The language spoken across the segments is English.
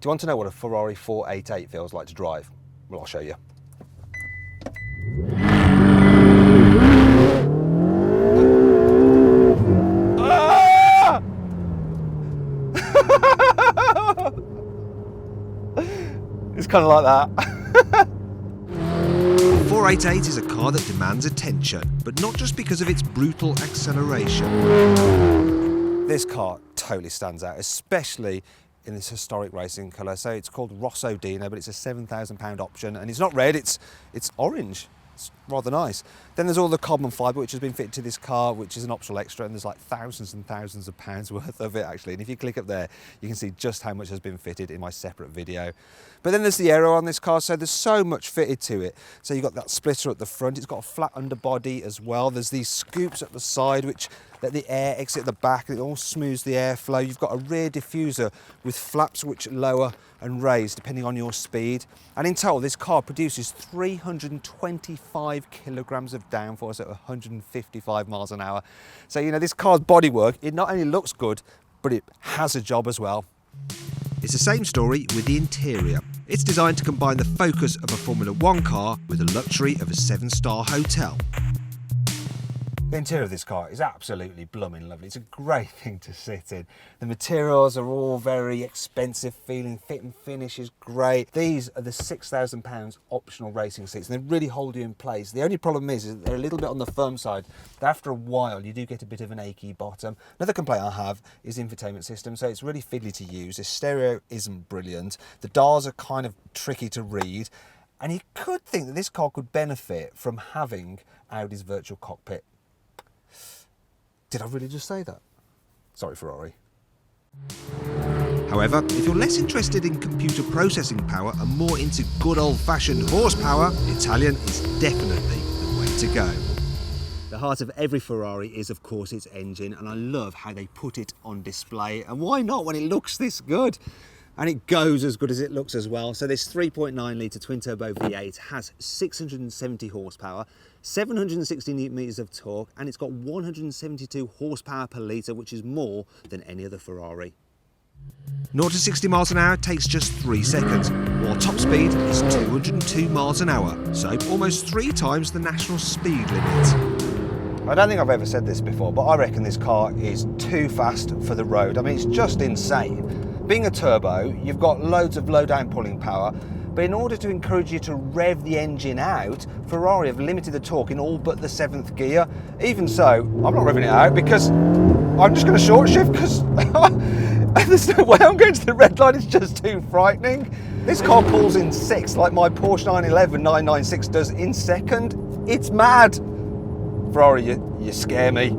Do you want to know what a Ferrari 488 feels like to drive? Well, I'll show you. Ah! It's kind of like that. The 488 is a car that demands attention, but not just because of its brutal acceleration. This car totally stands out, especially in this historic racing colour. So it's called Rosso Dino, but it's a £7,000 option, and it's not red, it's orange. It's rather nice. Then there's all the carbon fibre which has been fitted to this car, which is an optional extra, and there's like thousands and thousands of pounds worth of it actually. And if you click up there, you can see just how much has been fitted in my separate video. But then there's the aero on this car, so there's so much fitted to it. So you've got that splitter at the front, it's got a flat underbody as well. There's these scoops at the side which let the air exit the back, and it all smooths the airflow. You've got a rear diffuser with flaps which lower and raise depending on your speed. And in total, this car produces 325 kilograms of downforce at 155 miles an hour. So, you know, this car's bodywork, it not only looks good, but it has a job as well. It's the same story with the interior. It's designed to combine the focus of a Formula One car with the luxury of a 7-star hotel. The interior of this car is absolutely blooming lovely. It's a great thing to sit in. The materials are all very expensive feeling, fit and finish is great. These are the £6,000 optional racing seats, and they really hold you in place. The only problem is that they're a little bit on the firm side. That after a while, you do get a bit of an achy bottom. Another complaint I have is the infotainment system, so it's really fiddly to use. The stereo isn't brilliant. The dials are kind of tricky to read. And you could think that this car could benefit from having Audi's virtual cockpit. Did I really just say that? Sorry, Ferrari. However, if you're less interested in computer processing power and more into good old-fashioned horsepower, Italian is definitely the way to go. The heart of every Ferrari is, of course, its engine, and I love how they put it on display. And why not when it looks this good? And it goes as good as it looks as well. So this 3.9 litre twin-turbo V8 has 670 horsepower, 760 newton meters of torque, and it's got 172 horsepower per litre, which is more than any other Ferrari. 0 to 60 miles an hour takes just 3 seconds, while top speed is 202 miles an hour, so almost 3 times the national speed limit. I don't think I've ever said this before, but I reckon this car is too fast for the road. I mean, it's just insane. Being a turbo, you've got loads of low down pulling power, but in order to encourage you to rev the engine out, Ferrari have limited the torque in all but the 7th gear. Even so, I'm not revving it out because I'm just going to short shift because there's no way I'm going to the red line, it's just too frightening. This car pulls in 6th like my Porsche 911 996 does in 2nd. It's mad. Ferrari, you scare me.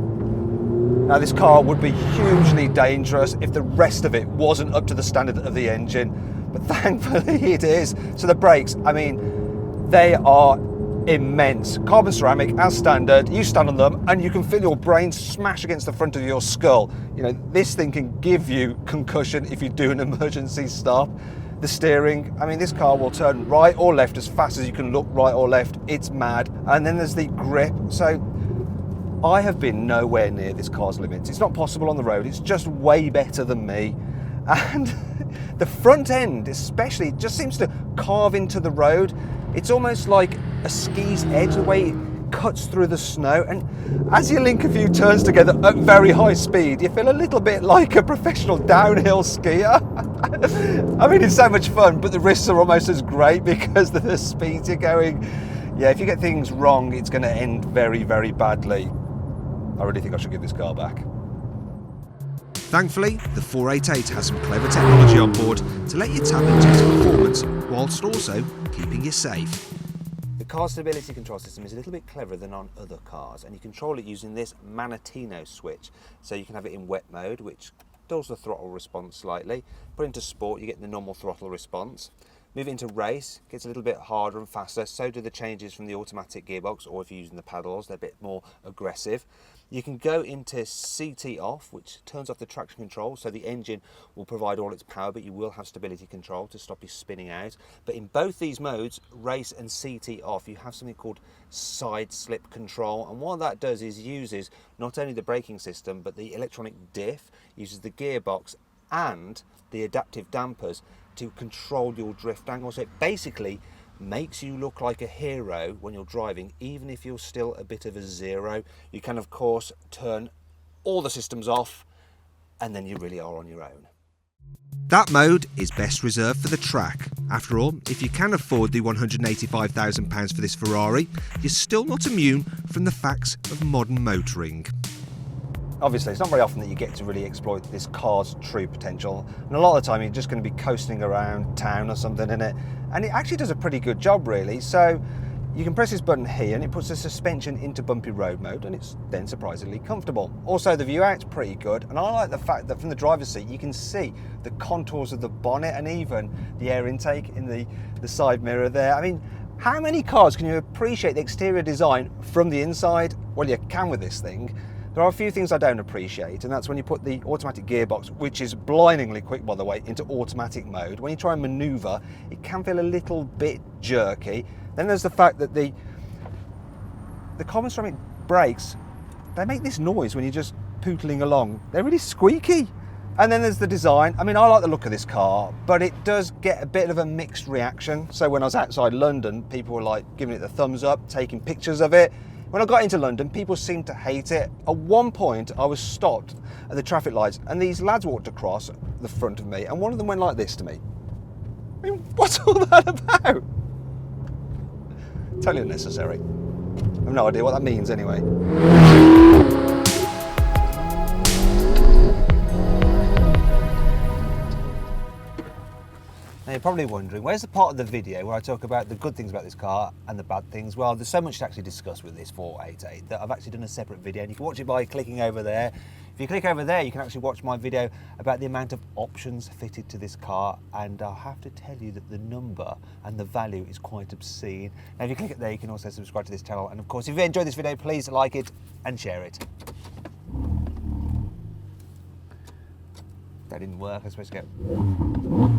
Now this car would be hugely dangerous if the rest of it wasn't up to the standard of the engine, but thankfully it is. So the brakes, I mean, they are immense. Carbon ceramic as standard, you stand on them and you can feel your brain smash against the front of your skull. You know, this thing can give you concussion if you do an emergency stop. The steering, I mean, this car will turn right or left as fast as you can look right or left. It's mad. And then there's the grip. So I have been nowhere near this car's limits. It's not possible on the road. It's just way better than me. And the front end especially just seems to carve into the road. It's almost like a ski's edge, the way it cuts through the snow. And as you link a few turns together at very high speed, you feel a little bit like a professional downhill skier. I mean, it's so much fun, but the risks are almost as great because of the speeds you're going. Yeah, if you get things wrong, it's going to end very, very badly. I really think I should give this car back. Thankfully, the 488 has some clever technology on board to let you tap into its performance whilst also keeping you safe. The car stability control system is a little bit cleverer than on other cars, and you control it using this Maranello switch. So you can have it in wet mode, which dulls the throttle response slightly. Put it into sport, you get the normal throttle response. Move it into race, gets a little bit harder and faster. So do the changes from the automatic gearbox, or if you're using the paddles, they're a bit more aggressive. You can go into CT off, which turns off the traction control, so the engine will provide all its power, but you will have stability control to stop you spinning out. But in both these modes, race and CT off, you have something called side slip control, and what that does is uses not only the braking system, but the electronic diff, uses the gearbox and the adaptive dampers to control your drift angle. So it basically makes you look like a hero when you're driving, even if you're still a bit of a zero. You can of course turn all the systems off and then you really are on your own. That mode is best reserved for the track. After all, if you can afford the £185,000 for this Ferrari, you're still not immune from the facts of modern motoring. Obviously, it's not very often that you get to really exploit this car's true potential, and a lot of the time you're just going to be coasting around town or something in it, and it actually does a pretty good job really. So you can press this button here and it puts the suspension into bumpy road mode, and it's then surprisingly comfortable. Also, the view out's pretty good, and I like the fact that from the driver's seat you can see the contours of the bonnet and even the air intake in the side mirror there. I mean, how many cars can you appreciate the exterior design from the inside? Well, you can with this thing. There are a few things I don't appreciate, and that's when you put the automatic gearbox, which is blindingly quick by the way, into automatic mode. When you try and manoeuvre, it can feel a little bit jerky. Then there's the fact that the carbon ceramic brakes, they make this noise when you're just pootling along. They're really squeaky. And then there's the design. I mean, I like the look of this car, but it does get a bit of a mixed reaction. So when I was outside London, people were like giving it the thumbs up, taking pictures of it. When I got into London, people seemed to hate it. At one point, I was stopped at the traffic lights and these lads walked across the front of me and one of them went like this to me. I mean, what's all that about? Totally unnecessary. I have no idea what that means anyway. Now you're probably wondering, where's the part of the video where I talk about the good things about this car and the bad things? Well, there's so much to actually discuss with this 488 that I've actually done a separate video, and you can watch it by clicking over there. If you click over there, you can actually watch my video about the amount of options fitted to this car, and I'll have to tell you that the number and the value is quite obscene. Now if you click it there, you can also subscribe to this channel, and of course if you enjoyed this video, please like it and share it. That didn't work, I was supposed to go.